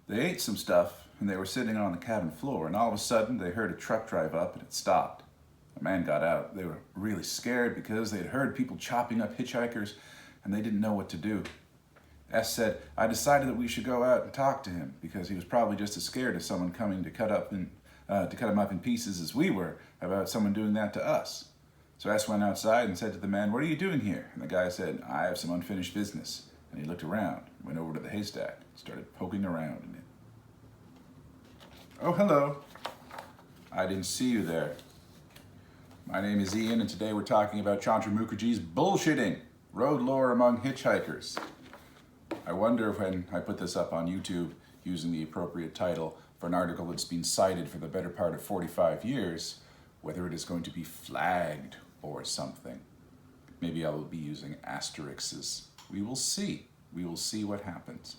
They ate some stuff and they were sitting on the cabin floor, and all of a sudden they heard a truck drive up and it stopped. A man got out. They were really scared because they had heard people chopping up hitchhikers and they didn't know what to do. S said, I decided that we should go out and talk to him because he was probably just as scared of someone coming to cut him up in pieces as we were about someone doing that to us. So S went outside and said to the man, what are you doing here? And the guy said, I have some unfinished business. And he looked around, went over to the haystack, started poking around in it. Oh, hello. I didn't see you there. My name is Ian, and today we're talking about Chandra Mukerji's bullshitting, road lore among hitchhikers. I wonder if when I put this up on YouTube using the appropriate title for an article that's been cited for the better part of 45 years, whether it is going to be flagged or something. Maybe I will be using asterisks. We will see. We will see what happens.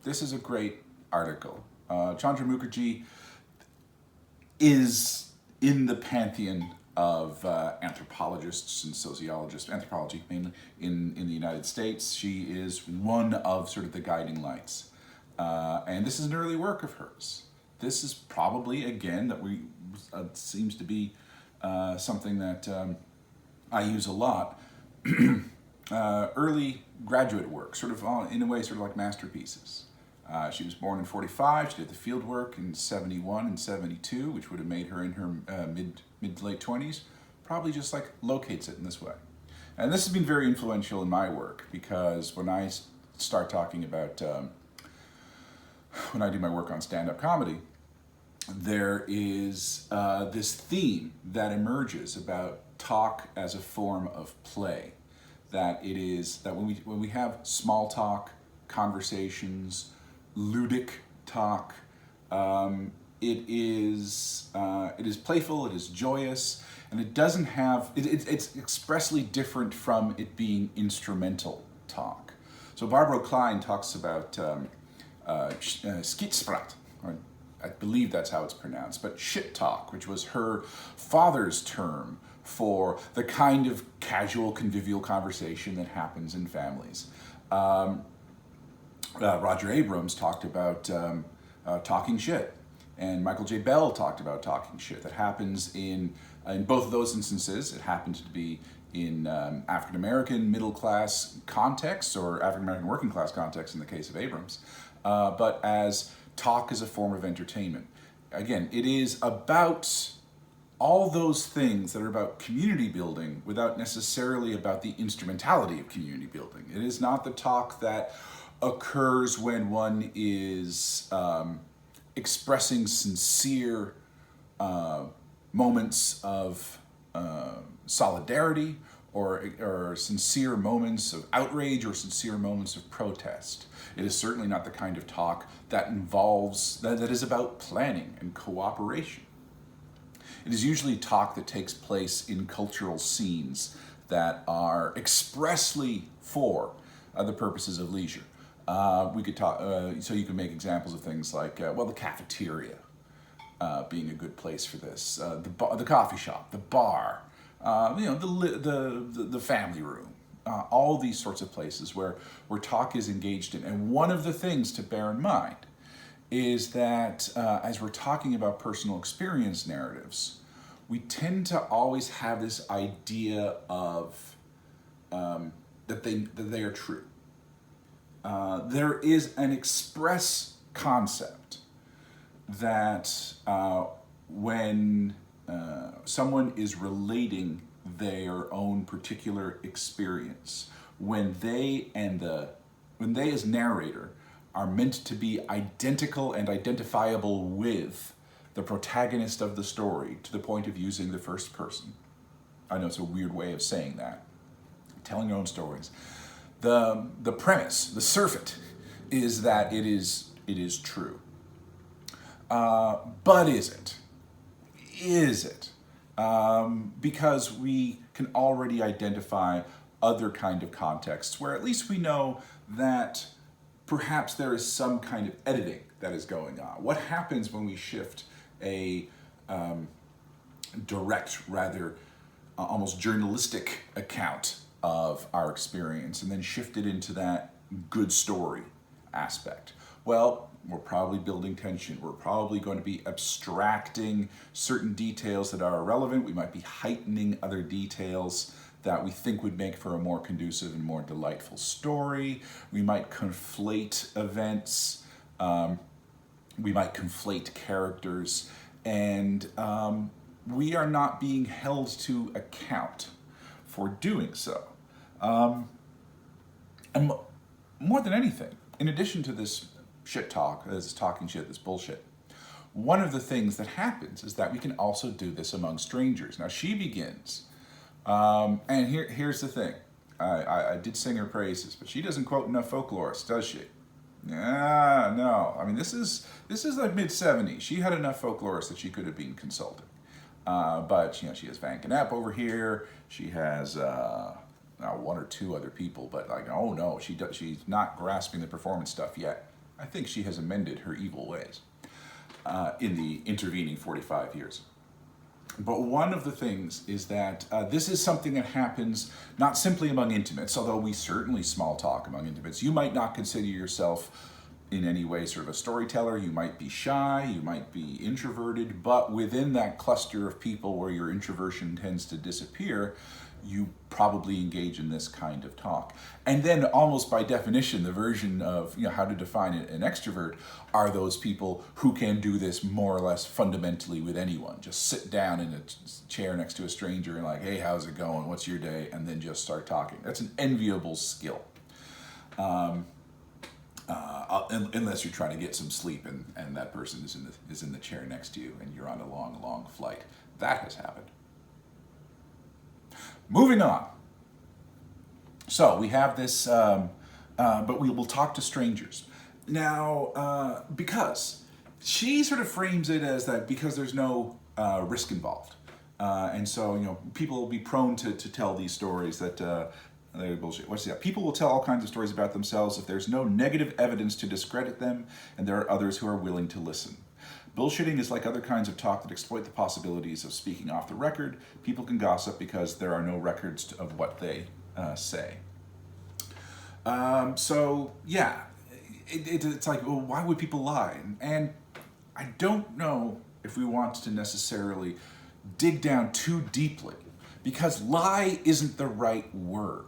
This is a great article. Chandra Mukerji is in the pantheon of anthropologists and sociologists, anthropology mainly, in the United States. She is one of sort of the guiding lights. And this is an early work of hers. This is probably, again, seems to be something that I use a lot. Early graduate work, sort of in a way, sort of like masterpieces. She was born in 45. She did the field work in 71 and 72, which would have made her in her mid to late 20s. Probably just like locates it in this way. And this has been very influential in my work because when I start talking about, when I do my work on stand-up comedy, there is this theme that emerges about talk as a form of play. That it is that when we have small talk, conversations, ludic talk, it is playful, it is joyous, and it doesn't have it's expressly different from it being instrumental talk. So Barbara Klein talks about skitsprat, or I believe that's how it's pronounced, but shit talk, which was her father's term for the kind of casual, convivial conversation that happens in families. Roger Abrams talked about talking shit, and Michael J. Bell talked about talking shit. That happens in both of those instances. It happens to be in African-American middle-class contexts or African-American working-class contexts in the case of Abrams, but as talk as a form of entertainment. Again, it is about all those things that are about community building without necessarily about the instrumentality of community building. It is not the talk that occurs when one is expressing sincere moments of solidarity or sincere moments of outrage or sincere moments of protest. It is certainly not the kind of talk that involves, that is about planning and cooperation. It is usually talk that takes place in cultural scenes that are expressly for the purposes of leisure. We could talk, so you can make examples of things like, the cafeteria being a good place for this, the coffee shop, the bar, the family room, all these sorts of places where talk is engaged in. And one of the things to bear in mind is that as we're talking about personal experience narratives, we tend to always have this idea of that they are true. There is an express concept that when someone is relating their own particular experience, when they as narrator are meant to be identical and identifiable with the protagonist of the story to the point of using the first person. I know it's a weird way of saying that. Telling your own stories. The premise, the surfeit, is that it is true. But is it? Is it? Because we can already identify other kind of contexts where at least we know that perhaps there is some kind of editing that is going on. What happens when we shift a direct, rather almost journalistic account of our experience and then shift it into that good story aspect? Well, we're probably building tension. We're probably going to be abstracting certain details that are irrelevant. We might be heightening other details that we think would make for a more conducive and more delightful story. We might conflate events. We might conflate characters. And we are not being held to account for doing so. And more than anything, in addition to this shit talk, this talking shit, this bullshit, one of the things that happens is that we can also do this among strangers. Now she begins, and here's the thing. I did sing her praises, but she doesn't quote enough folklorists, does she? Yeah, no. I mean, this is like mid-70s. She had enough folklorists that she could have been consulting. But she has Van Knapp over here. She has one or two other people, but like, oh no, she's not grasping the performance stuff yet. I think she has amended her evil ways in the intervening 45 years. But one of the things is that this is something that happens not simply among intimates, although we certainly small talk among intimates. You might not consider yourself in any way sort of a storyteller. You might be shy, you might be introverted, but within that cluster of people where your introversion tends to disappear, you probably engage in this kind of talk. And then almost by definition, the version of how to define an extrovert are those people who can do this more or less fundamentally with anyone. Just sit down in a chair next to a stranger and like, hey, how's it going? What's your day? And then just start talking. That's an enviable skill. Unless you're trying to get some sleep and that person is in the chair next to you and you're on a long flight. That has happened. Moving on. So we have this, but we will talk to strangers. Now, because she sort of frames it as that because there's no risk involved. And so, people will be prone to tell these stories that they're bullshit. What's that? People will tell all kinds of stories about themselves if there's no negative evidence to discredit them, and there are others who are willing to listen. Bullshitting is like other kinds of talk that exploit the possibilities of speaking off the record. People can gossip because there are no records of what they say. So, yeah, it's like, well, why would people lie? And I don't know if we want to necessarily dig down too deeply, because lie isn't the right word.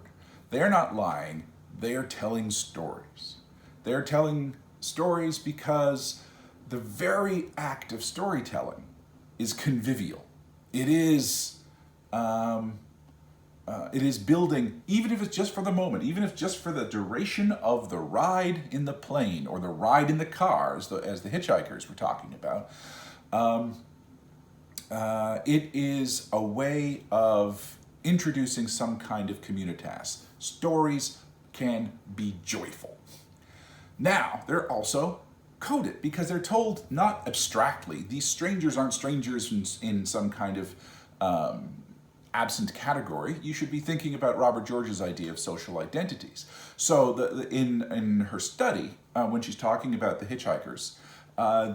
They're not lying, they are telling stories. They're telling stories because the very act of storytelling is convivial. It is building, even if it's just for the moment, even if just for the duration of the ride in the plane or the ride in the car, as the Hitchhikers were talking about. It is a way of introducing some kind of communitas. Stories can be joyful. Now, they're also coded because they're told not abstractly. These strangers aren't strangers in some kind of absent category. You should be thinking about Robert George's idea of social identities. So in her study, when she's talking about the hitchhikers,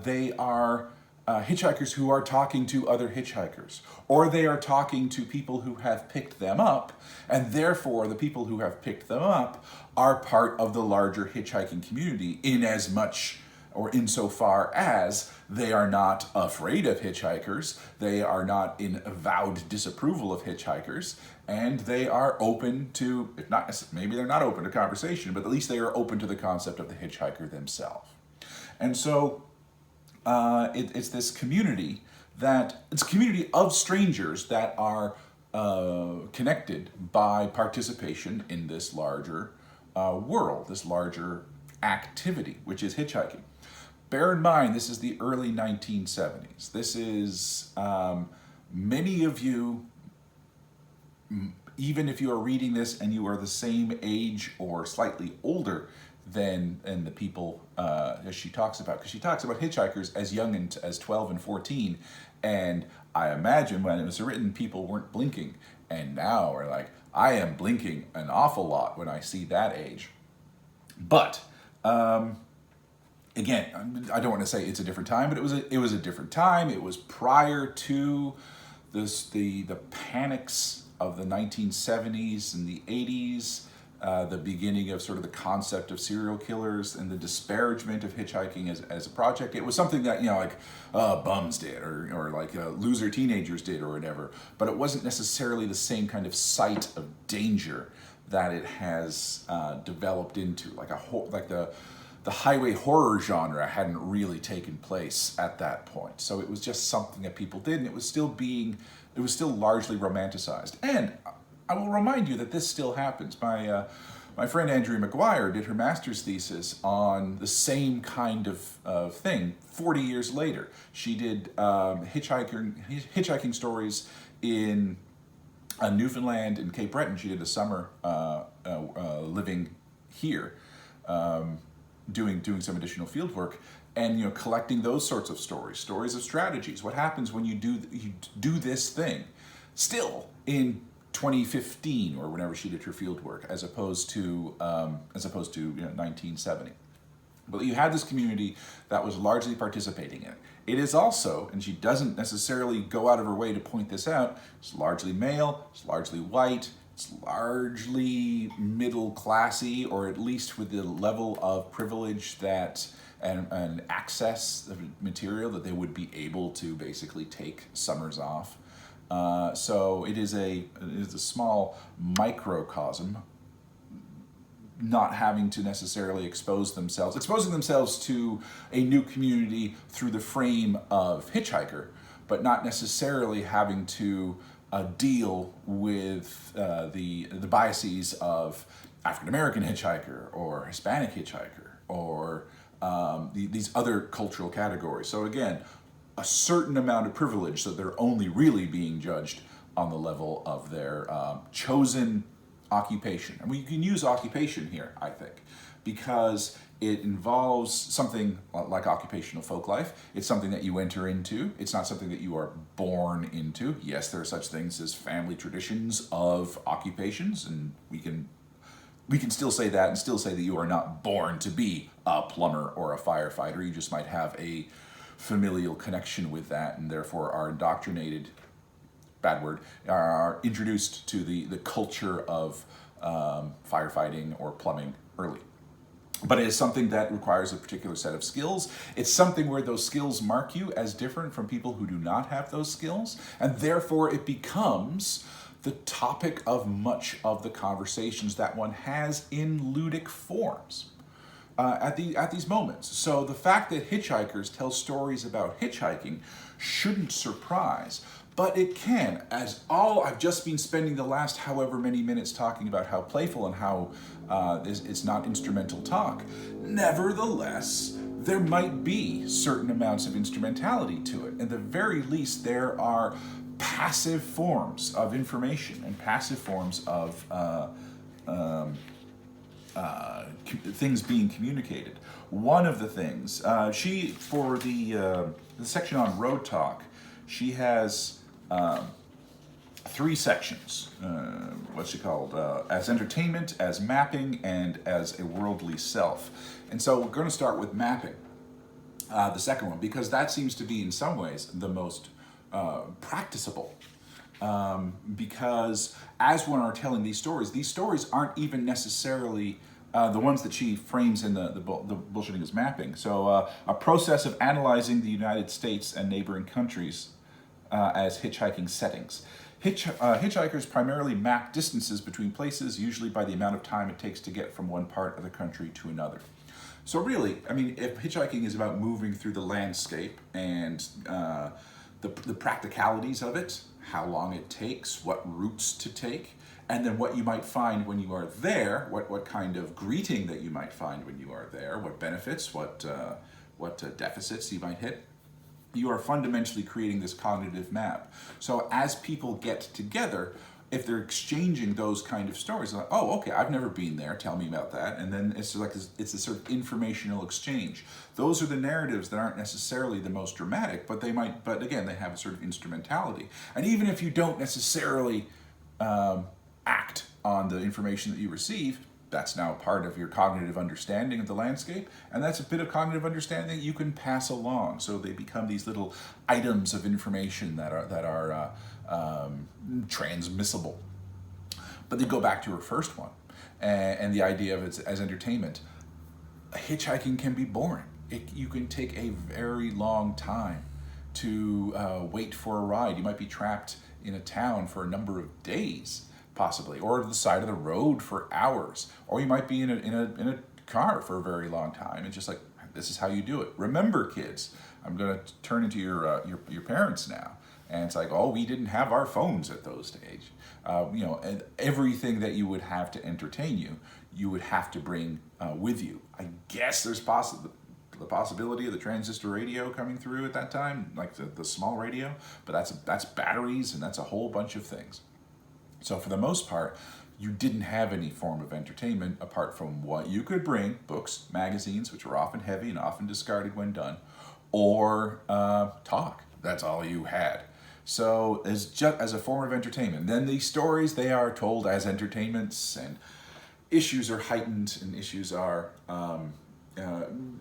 they are hitchhikers who are talking to other hitchhikers, or they are talking to people who have picked them up, and therefore the people who have picked them up are part of the larger hitchhiking community in as much or insofar as they are not afraid of hitchhikers, they are not in avowed disapproval of hitchhikers, and they are open to, if not, maybe they're not open to conversation, but at least they are open to the concept of the hitchhiker themselves. And so it's this community it's a community of strangers that are connected by participation in this larger world, this larger activity, which is hitchhiking. Bear in mind, this is the early 1970s. This is, many of you, even if you are reading this and you are the same age or slightly older than the people as she talks about, because she talks about hitchhikers as young as 12 and 14, and I imagine when it was written, people weren't blinking, and now we're like, I am blinking an awful lot when I see that age. But again, I don't want to say it's a different time, but it was a different time. It was prior to the panics of the 1970s and the 80s. the beginning of sort of the concept of serial killers and the disparagement of hitchhiking as a project. It was something that, like bums did, or like loser teenagers did, or whatever. But it wasn't necessarily the same kind of sight of danger that it has developed into. Like the highway horror genre hadn't really taken place at that point. So it was just something that people did, and it was still largely romanticized. And I will remind you that this still happens. My friend Andrea McGuire did her master's thesis on the same kind of thing 40 years later. She did hitchhiking stories in Newfoundland and Cape Breton. She did a summer living here, doing some additional field work, and collecting those sorts of stories of strategies. What happens when you do this thing still in 2015 or whenever she did her field work, as opposed to 1970. But you had this community that was largely participating in it. It is also, and she doesn't necessarily go out of her way to point this out, it's largely male, it's largely white, it's largely middle classy, or at least with the level of privilege that and access of material that they would be able to basically take summers off. So it is a small microcosm, not having to necessarily exposing themselves to a new community through the frame of Hitchhiker, but not necessarily having to deal with the biases of African American hitchhiker or Hispanic hitchhiker or these other cultural categories. So again, a certain amount of privilege, so they're only really being judged on the level of their chosen occupation. And we can use occupation here, I think, because it involves something like occupational folk life. It's something that you enter into. It's not something that you are born into. Yes, there are such things as family traditions of occupations, and we can still say that and still say that you are not born to be a plumber or a firefighter. You just might have a familial connection with that, and therefore are indoctrinated, bad word, are introduced to the culture of firefighting or plumbing early. But it is something that requires a particular set of skills. It's something where those skills mark you as different from people who do not have those skills, and therefore it becomes the topic of much of the conversations that one has in ludic forms at these moments. So the fact that Hitchhikers tell stories about hitchhiking shouldn't surprise, but it can, as I've just been spending the last however many minutes talking about how playful and how it's not instrumental talk. Nevertheless, there might be certain amounts of instrumentality to it. At the very least, there are passive forms of information and passive forms of things being communicated. One of the things, for the section on road talk, she has 3 sections. What's she called? As entertainment, as mapping, and as a worldly self. And so we're going to start with mapping, the second one, because that seems to be in some ways the most practicable. Because as one are telling these stories aren't even necessarily the ones that she frames in the bullshitting as mapping. So a process of analyzing the United States and neighboring countries as hitchhiking settings. Hitchhikers primarily map distances between places, usually by the amount of time it takes to get from one part of the country to another. So really, I mean, if hitchhiking is about moving through the landscape and the practicalities of it, how long it takes, what routes to take, and then what you might find when you are there, what kind of greeting that you might find when you are there, what benefits, what deficits you might hit, you are fundamentally creating this cognitive map. So as people get together, if they're exchanging those kind of stories, like, oh, okay, I've never been there, tell me about that. And then it's a sort of informational exchange. Those are the narratives that aren't necessarily the most dramatic, but again, they have a sort of instrumentality. And even if you don't necessarily act on the information that you receive, that's now part of your cognitive understanding of the landscape, and that's a bit of cognitive understanding you can pass along. So they become these little items of information that are transmissible. But they go back to her first one, and the idea of it as entertainment. Hitchhiking can be boring. You can take a very long time to wait for a ride. You might be trapped in a town for a number of days, possibly, or to the side of the road for hours, or you might be in a car for a very long time. It's just like, this is how you do it. Remember, kids, I'm going to turn into your parents now, and it's like, oh, we didn't have our phones at those stage. And everything that you would have to entertain you, you would have to bring with you. I guess there's the possibility of the transistor radio coming through at that time, like the small radio, but that's batteries, and that's a whole bunch of things. So for the most part, you didn't have any form of entertainment apart from what you could bring: books, magazines, which were often heavy and often discarded when done, or talk. That's all you had. So as a form of entertainment. Then these stories, they are told as entertainments, and issues are heightened, and issues are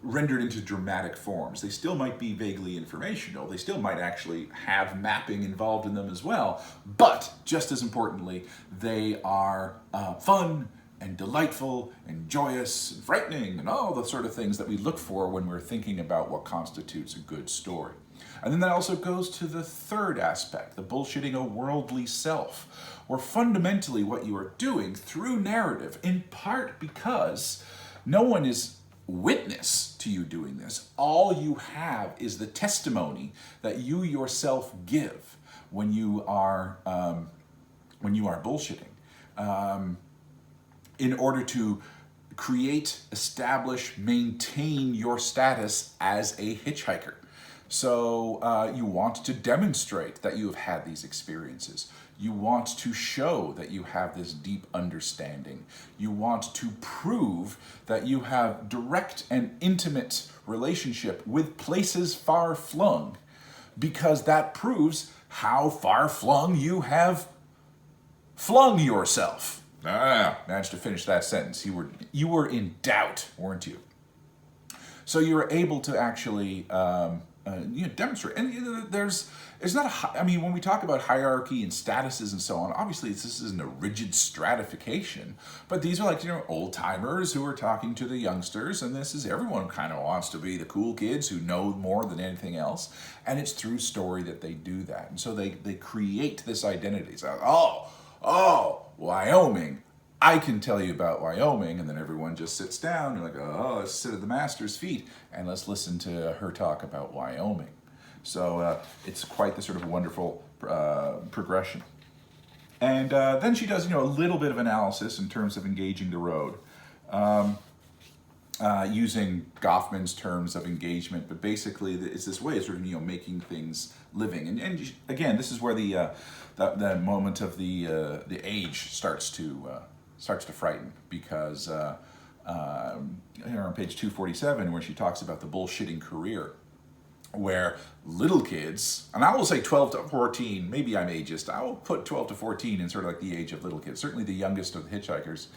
rendered into dramatic forms. They still might be vaguely informational. They still might actually have mapping involved in them as well. But just as importantly, they are fun and delightful and joyous and frightening and all the sort of things that we look for when we're thinking about what constitutes a good story. And then that also goes to the third aspect, the bullshitting a worldly self, where fundamentally what you are doing through narrative, in part because no one is witness to you doing this. All you have is the testimony that you yourself give when you are bullshitting, in order to create, establish, maintain your status as a hitchhiker. So you want to demonstrate that you have had these experiences. You want to show that you have this deep understanding. You want to prove that you have direct and intimate relationship with places far flung, because that proves how far flung you have flung yourself. Managed to finish that sentence. You were in doubt, weren't you? So you were able to actually demonstrate. And there's not when we talk about hierarchy and statuses and so on, obviously this isn't a rigid stratification, but these are like, old timers who are talking to the youngsters, and this is everyone kind of wants to be the cool kids who know more than anything else, and it's through story that they do that. And so they create this identity. It's like, oh, Wyoming, I can tell you about Wyoming, and then everyone just sits down and like, oh, let's sit at the master's feet and let's listen to her talk about Wyoming. So it's quite the sort of wonderful progression. And then she does, a little bit of analysis in terms of engaging the road, using Goffman's terms of engagement, but basically it's this way of sort of, making things living. And again, this is where the moment of the age starts to frighten, because here on page 247, where she talks about the bullshitting career, where little kids, and I will say 12 to 14, maybe I'm ageist, I will put 12 to 14 in sort of like the age of little kids. Certainly the youngest of the hitchhikers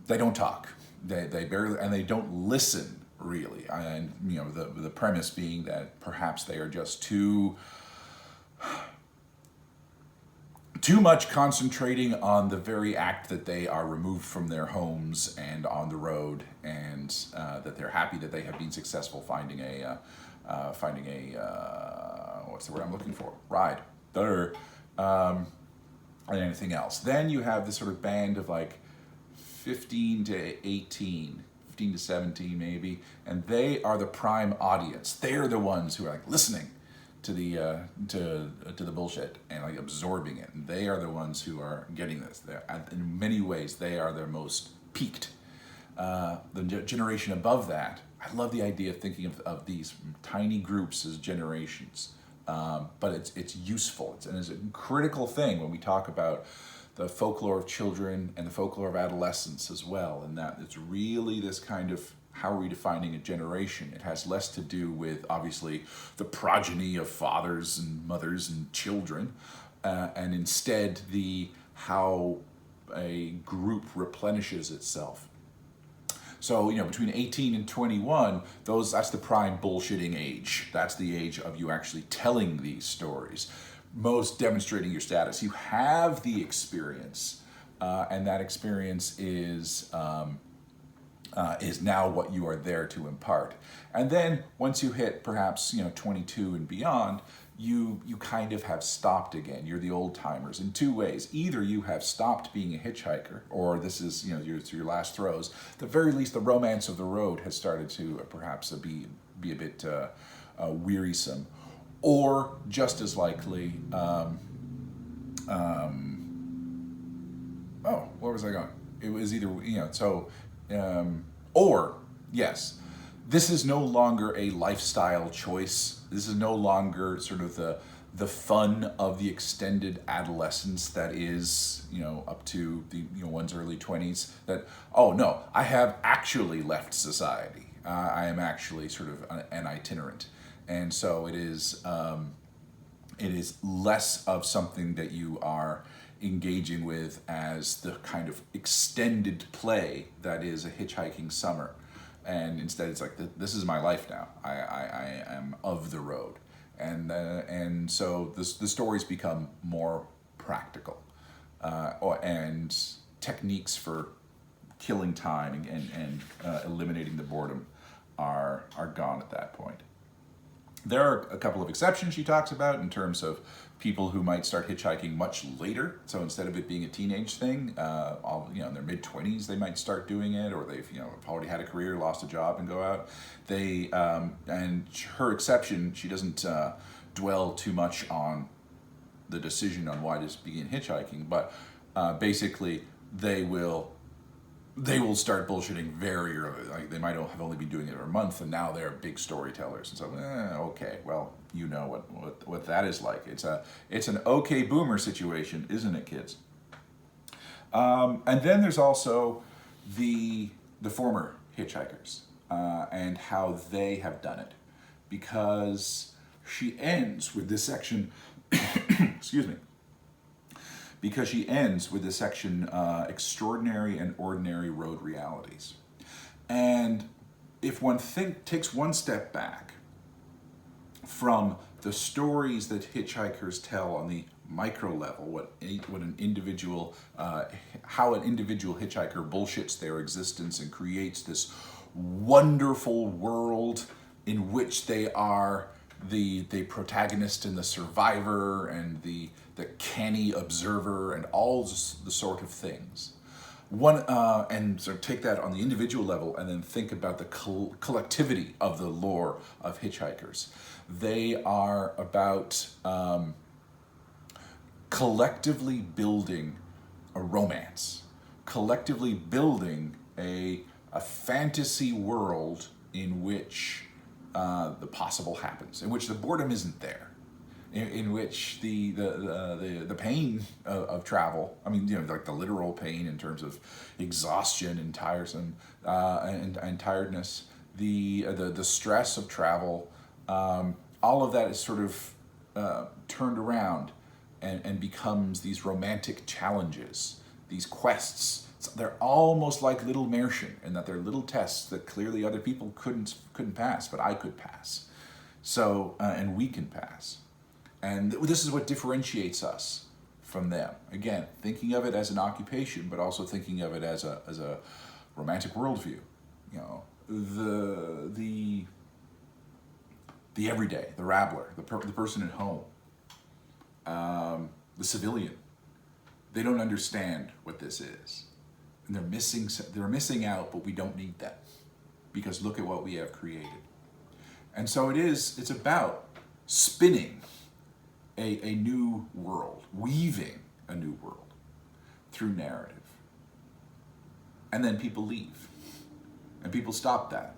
they don't talk. They barely, and they don't listen really. And the premise being that perhaps they are just too much concentrating on the very act that they are removed from their homes and on the road, and that they're happy that they have been successful finding a what's the word I'm looking for? Ride. And anything else. Then you have this sort of band of like 15 to 18, 15 to 17 maybe, and they are the prime audience. They're the ones who are like listening to the bullshit and like absorbing it. And they are the ones who are getting this. In many ways, they are their most peaked. The generation above that, I love the idea of thinking of these tiny groups as generations, but it's useful. It's a critical thing when we talk about the folklore of children and the folklore of adolescence as well, and that it's really this kind of, how are we defining a generation? It has less to do with, obviously, the progeny of fathers and mothers and children, and instead how a group replenishes itself. So, between 18 and 21, that's the prime bullshitting age. That's the age of you actually telling these stories, most demonstrating your status. You have the experience and that experience is now what you are there to impart. And then once you hit perhaps 22 and beyond, you kind of have stopped again. You're the old timers in two ways. Either you have stopped being a hitchhiker, or this is your last throes. At the very least, the romance of the road has started to perhaps be a bit wearisome, or just as likely. Oh, where was I going? It was either or yes, this is no longer a lifestyle choice. This is no longer sort of the fun of the extended adolescence that is up to the one's early 20s. That, oh no, I have actually left society. I am actually sort of an itinerant, and so it is less of something that you are engaging with as the kind of extended play that is a hitchhiking summer, and instead it's like, this is my life now. I am of the road, and so the stories become more practical, and techniques for killing time and eliminating the boredom are gone at that point. There are a couple of exceptions she talks about in terms of people who might start hitchhiking much later. So instead of it being a teenage thing, in their mid-20s they might start doing it, or they've already had a career, lost a job, and go out. They and her exception, she doesn't dwell too much on the decision on why to begin hitchhiking, but basically they will start bullshitting very early. Like, they might have only been doing it for a month, and now they're big storytellers. And so, okay, well, you know what that is like. It's an okay boomer situation, isn't it, kids? And then there's also the former hitchhikers and how they have done it, because she ends with this section. Excuse me. Because she ends with the section, extraordinary and ordinary road realities. And if one takes one step back from the stories that hitchhikers tell on the micro level, what an individual, how an individual hitchhiker bullshits their existence and creates this wonderful world in which they are the protagonist and the survivor and the canny observer and all the sort of things. And so take that on the individual level and then think about the collectivity of the lore of hitchhikers. They are about collectively building a romance, collectively building a fantasy world in which the possible happens, in which the boredom isn't there, in which the pain of travel, I mean, like the literal pain in terms of exhaustion and tiresome and tiredness, the stress of travel, all of that is sort of turned around and becomes these romantic challenges, these quests. They're almost like little Märchen, in that they're little tests that clearly other people couldn't pass, but I could pass. So, and we can pass. And this is what differentiates us from them. Again, thinking of it as an occupation, but also thinking of it as a romantic worldview. The everyday, the rabbler, the person at home, the civilian. They don't understand what this is. And they're missing out, but we don't need them, because look at what we have created. And so it's about spinning a new world, weaving a new world through narrative. And then people leave. And people stop that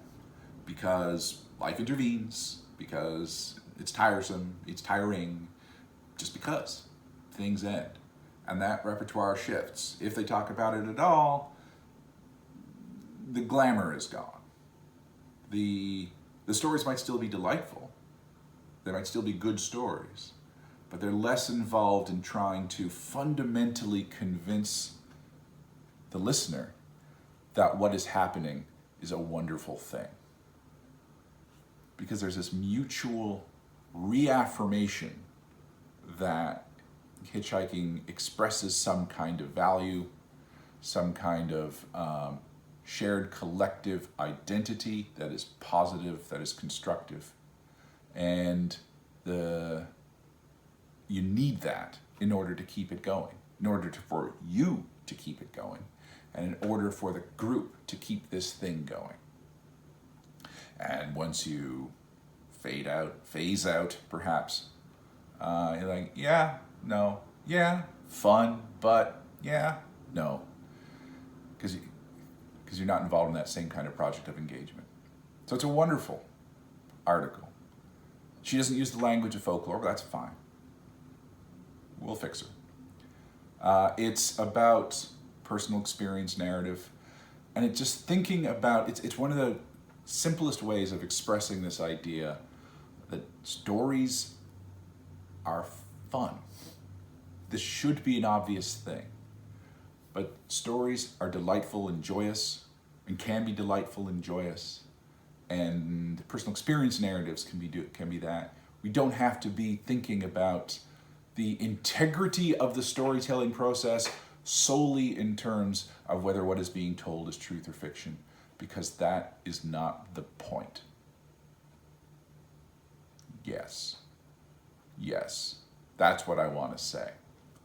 because life intervenes, because it's tiresome, it's tiring, just because things end. And that repertoire shifts. If they talk about it at all, the glamour is gone. The stories might still be delightful. They might still be good stories, but they're less involved in trying to fundamentally convince the listener that what is happening is a wonderful thing. Because there's this mutual reaffirmation that hitchhiking expresses some kind of value, some kind of shared collective identity that is positive, that is constructive. And you need that in order to keep it going, in order for you to keep it going, and in order for the group to keep this thing going. And once you phase out, perhaps, you're like, yeah, no, yeah, fun, but yeah, no. Because you're not involved in that same kind of project of engagement. So it's a wonderful article. She doesn't use the language of folklore, but that's fine. We'll fix her. It's about personal experience narrative, and it's just thinking about, it's one of the simplest ways of expressing this idea that stories are fun. This should be an obvious thing, but stories are delightful and joyous, and can be delightful and joyous, and personal experience narratives can be that. We don't have to be thinking about the integrity of the storytelling process solely in terms of whether what is being told is truth or fiction, because that is not the point. Yes, that's what I want to say.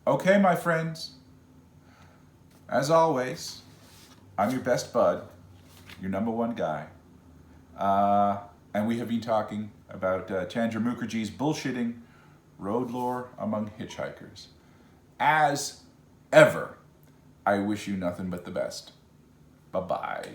Okay, my friends, as always, I'm your best bud, your number one guy, and we have been talking about Chandra Mukerji's bullshitting road lore among hitchhikers. As ever, I wish you nothing but the best. Bye-bye.